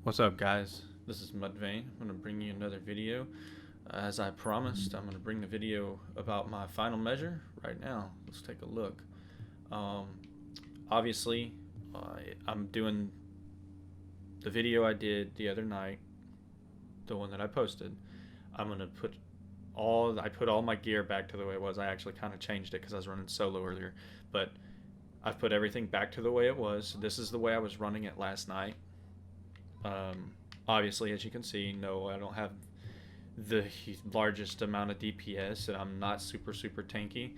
What's up, guys? This is Muddvain. I'm going to bring you another video. As I promised, I'm going to bring the video about my final measure right now. Let's take a look. Um, Obviously, I'm doing the video I did the other night, the one that I posted. I'm going to put all my gear back to the way it was. I actually kind of changed it because I was running solo earlier, but I've put everything back to the way it was. This is the way I was running it last night. Obviously, as you can see, no, I don't have the largest amount of DPS, and I'm not super tanky,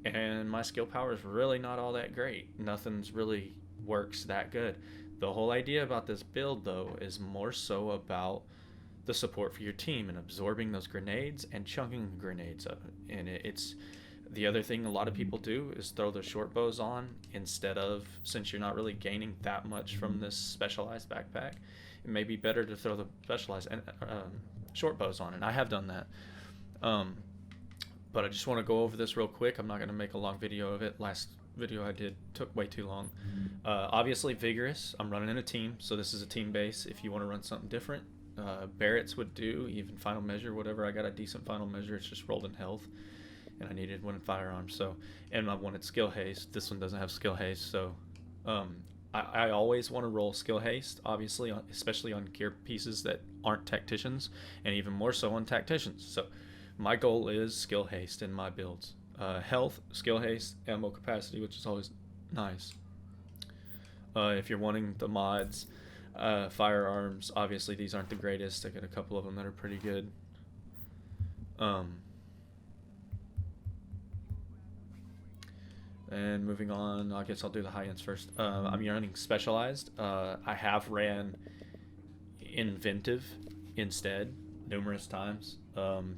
and my skill power is really not all that great. Nothing's really works that good. The whole idea about this build, though, is more so about the support for your team and absorbing those grenades and chunking grenades up. And it's the other thing a lot of people do is throw their short bows on instead of, since you're not really gaining that much from this specialized backpack, it may be better to throw the specialized short bows on, and I have done that. But I just want to go over this real quick. I'm not going to make a long video of it. Last video I did took way too long. Obviously vigorous. I'm running in a team, so this is a team base. If you want to run something different, Barrett's would do, even final measure, whatever. I got a decent final measure. It's just rolled in health, and I needed one in firearms. So, and I wanted skill haste. This one doesn't have skill haste, so I always want to roll skill haste, obviously, especially on gear pieces that aren't tacticians, and even more so on tacticians. So my goal is skill haste in my builds. Health, skill haste, ammo capacity, which is always nice. If you're wanting the mods, firearms, obviously these aren't the greatest. I got a couple of them that are pretty good. And moving on, I guess I'll do the high ends first. I'm running specialized. I have ran inventive instead numerous times.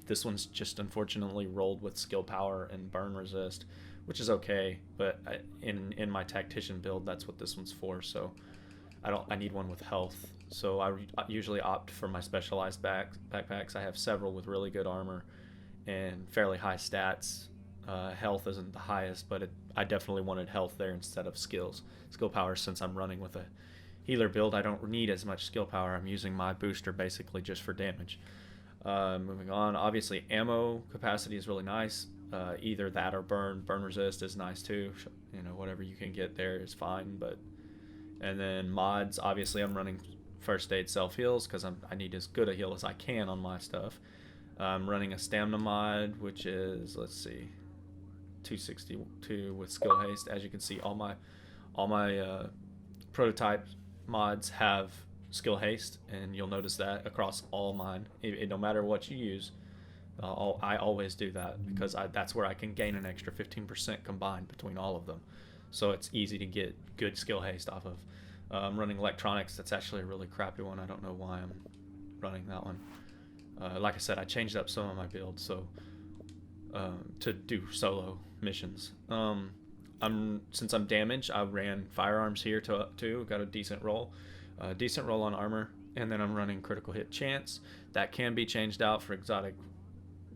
This one's just unfortunately rolled with skill power and burn resist, which is okay. But in my tactician build, that's what this one's for. So I need one with health. So I usually opt for my specialized backpacks. I have several with really good armor and fairly high stats. Health isn't the highest, but I definitely wanted health there instead of skill power. Since I'm running with a healer build, I don't need as much skill power. I'm using my booster basically just for damage. Moving on, obviously ammo capacity is really nice. Either that or burn resist is nice too. You know, whatever you can get there is fine. And then mods, obviously I'm running first aid self heals because I need as good a heal as I can on my stuff. I'm running a stamina mod, which is, let's see, 262 with skill haste. As you can see, all my prototype mods have skill haste, and you'll notice that across all mine. No matter what you use, I always do that because that's where I can gain an extra 15% combined between all of them. So it's easy to get good skill haste off of. I'm running electronics. That's actually a really crappy one. I don't know why I'm running that one. Like I said, I changed up some of my builds so to do solo missions. Since I'm damaged, I ran firearms here too. Got a decent roll on armor, and then I'm running critical hit chance. That can be changed out for exotic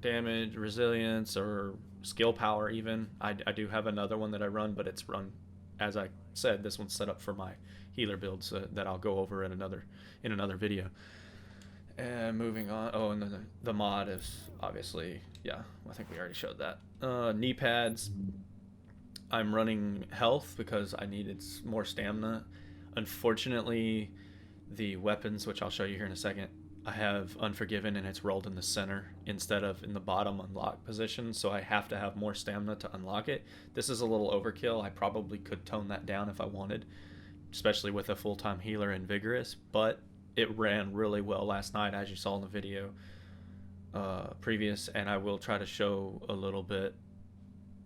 damage, resilience, or skill power even. I do have another one that I run, but it's run, as I said, this one's set up for my healer builds that I'll go over in another video. And moving on, and then the mod is obviously, yeah, I think we already showed that. Knee pads, I'm running health because I needed more stamina. Unfortunately, the weapons, which I'll show you here in a second, I have Unforgiven and it's rolled in the center instead of in the bottom unlock position, so I have to have more stamina to unlock it. This is a little overkill. I probably could tone that down if I wanted, especially with a full-time healer and vigorous, but it ran really well last night, as you saw in the video previous, and I will try to show a little bit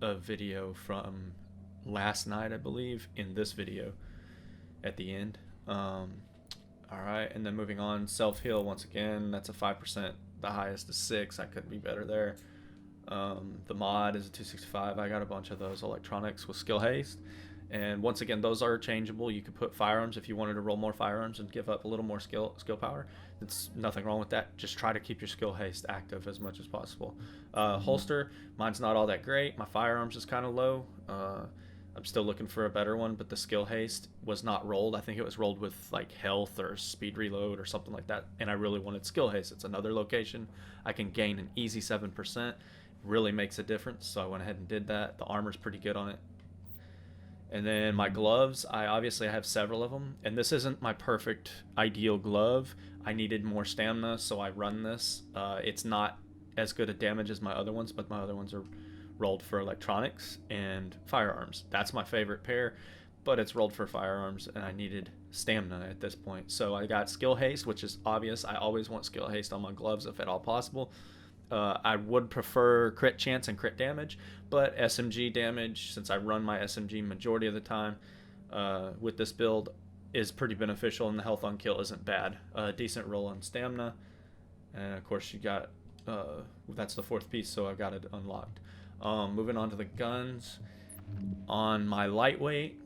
of video from last night, I believe, in this video at the end. Alright, and then moving on, self-heal once again, that's a 5%, the highest is 6, I could be better there. The mod is a 265, I got a bunch of those electronics with skill haste. And once again, those are changeable. You could put firearms if you wanted to roll more firearms and give up a little more skill power. It's nothing wrong with that. Just try to keep your skill haste active as much as possible. Holster, mine's not all that great. My firearms is kind of low. I'm still looking for a better one, but the skill haste was not rolled. I think it was rolled with like health or speed reload or something like that. And I really wanted skill haste. It's another location. I can gain an easy 7%. Really makes a difference. So I went ahead and did that. The armor's pretty good on it. And then my gloves, I have several of them. And this isn't my perfect ideal glove. I needed more stamina, so I run this. It's not as good a damage as my other ones, but my other ones are rolled for electronics and firearms. That's my favorite pair, but it's rolled for firearms, and I needed stamina at this point. So I got skill haste, which is obvious. I always want skill haste on my gloves if at all possible. I would prefer crit chance and crit damage, but SMG damage, since I run my SMG majority of the time with this build, is pretty beneficial, and the health on kill isn't bad. Decent roll on stamina, and of course you got that's the 4th piece, so I got it unlocked. Moving on to the guns. On my lightweight,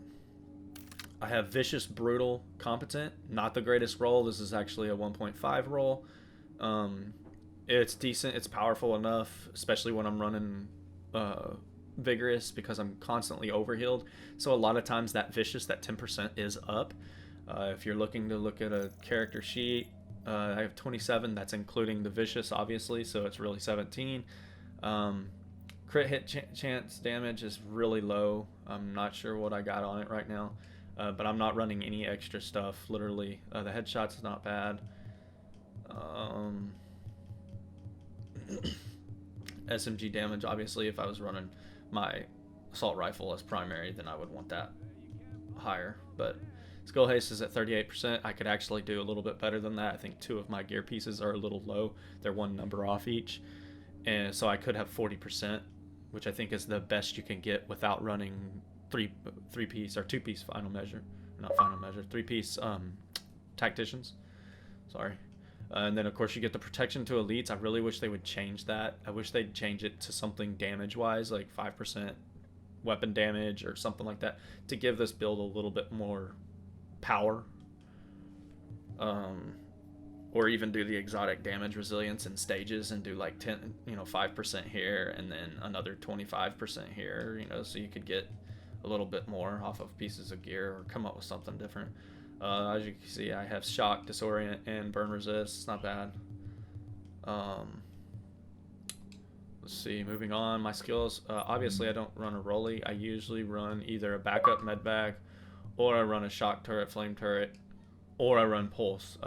I have vicious, brutal, competent. Not the greatest roll. This is actually a 1.5 roll. It's decent. It's powerful enough, especially when I'm running vigorous, because I'm constantly overhealed. So a lot of times that vicious, that 10% is up. If you're looking to look at a character sheet, I have 27. That's including the vicious, obviously, so it's really 17. Crit hit chance damage is really low. I'm not sure what I got on it right now, but I'm not running any extra stuff, literally. The headshot's not bad. SMG damage, obviously, if I was running my assault rifle as primary, then I would want that higher. But skill haste is at 38%. I could actually do a little bit better than that. I think 2 of my gear pieces are a little low. They're 1 number off each. And so I could have 40%, which I think is the best you can get without running 3-piece or 2-piece final measure. Not final measure, 3-piece tacticians. Sorry. And then, of course, you get the protection to elites. I really wish they would change that. I wish they'd change it to something damage-wise, like 5% weapon damage or something like that, to give this build a little bit more power. Or even do the exotic damage resilience in stages and do like 5% here and then another 25% here, so you could get a little bit more off of pieces of gear or come up with something different. As you can see, I have shock, disorient, and burn resist. It's not bad. Let's see, moving on. My skills, obviously I don't run a rolly. I usually run either a backup med bag, or I run a shock turret, flame turret, or I run pulse.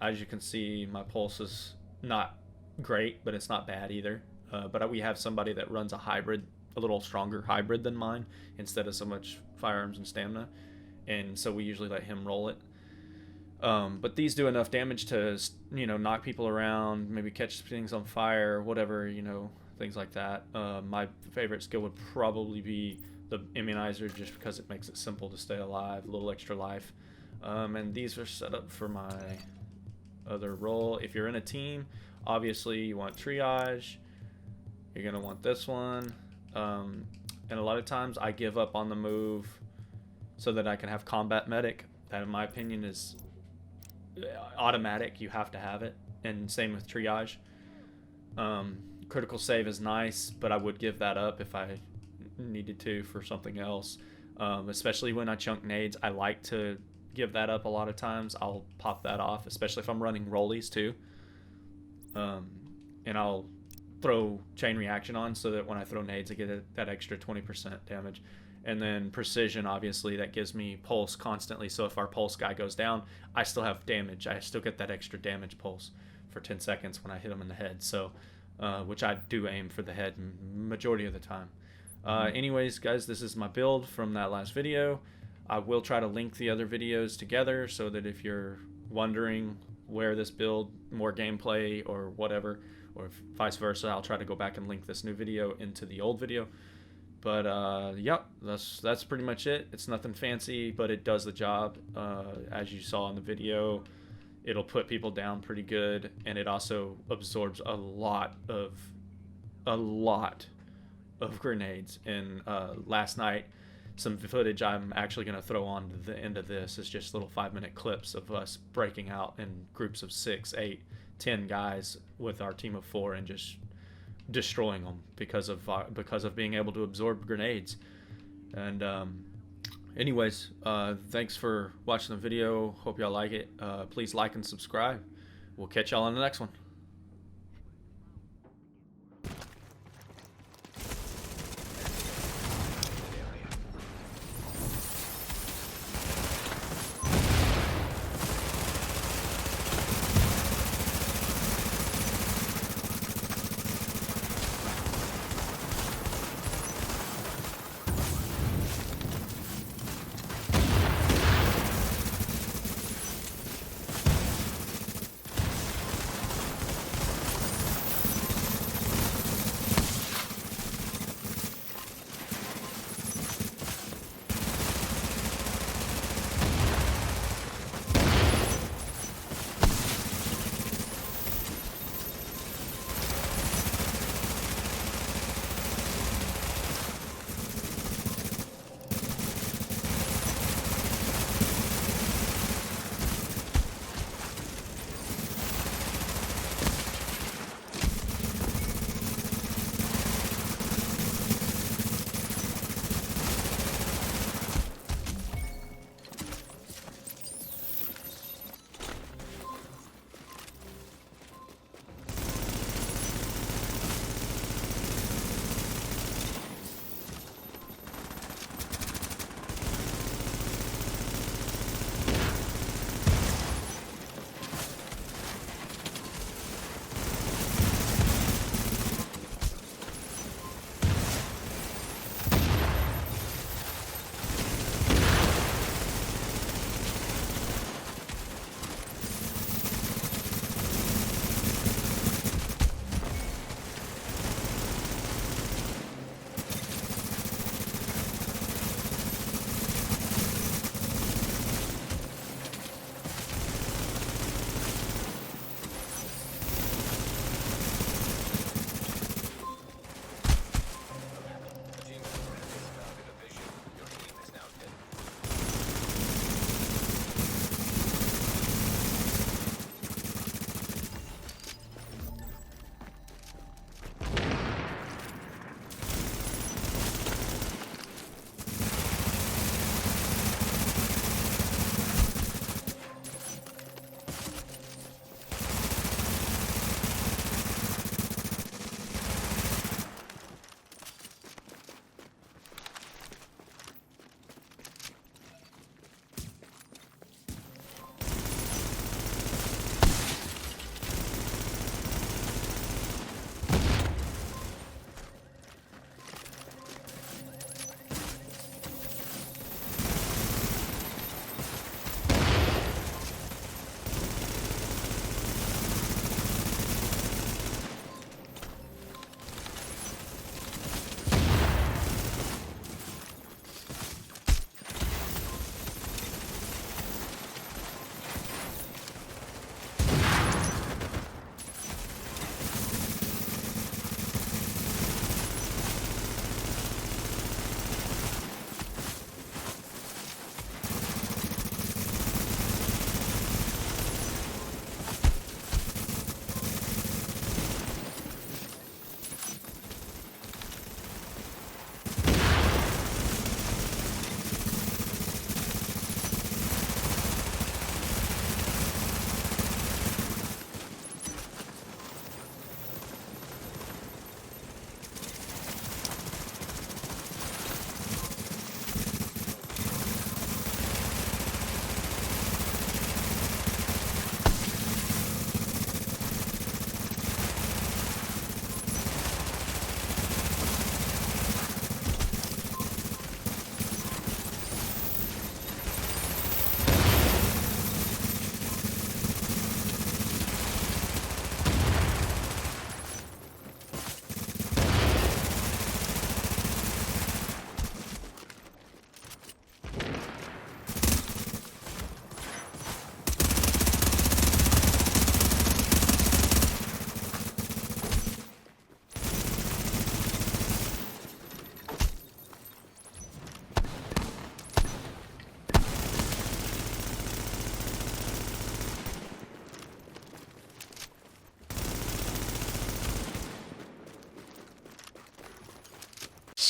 As you can see, my pulse is not great, but it's not bad either. But we have somebody that runs a hybrid, a little stronger hybrid than mine, instead of so much firearms and stamina. And so we usually let him roll it. But these do enough damage to, knock people around, maybe catch things on fire, whatever, things like that. My favorite skill would probably be the immunizer, just because it makes it simple to stay alive, a little extra life. And these are set up for my other role. If you're in a team, obviously you want triage. You're going to want this one. And a lot of times I give up on the move so that I can have combat medic. That, in my opinion, is automatic. You have to have it. And same with triage. Critical save is nice, but I would give that up if I needed to for something else. Especially when I chunk nades, I like to give that up a lot of times. I'll pop that off, especially if I'm running rollies too. And I'll throw chain reaction on so that when I throw nades, I get that extra 20% damage. And then precision, obviously, that gives me pulse constantly. So if our pulse guy goes down, I still have damage. I still get that extra damage pulse for 10 seconds when I hit him in the head. So, which I do aim for the head majority of the time. Anyways, guys, this is my build from that last video. I will try to link the other videos together so that if you're wondering where this build, more gameplay or whatever, or vice versa, I'll try to go back and link this new video into the old video. But yep, that's pretty much it. It's nothing fancy, but it does the job. As you saw in the video, it'll put people down pretty good, and it also absorbs a lot of grenades. And last night, some footage I'm actually going to throw on the end of this is just little 5-minute clips of us breaking out in groups of 6, 8, 10 guys with our team of 4 and just destroying them because of being able to absorb grenades. And anyways, thanks for watching the video. Hope y'all like it. Please like and subscribe. We'll catch y'all on the next one.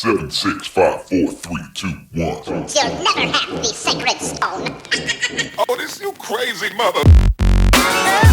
7, 6, 5, 4, 3, 2, 1. You'll never have the sacred stone. Oh, this you crazy mother.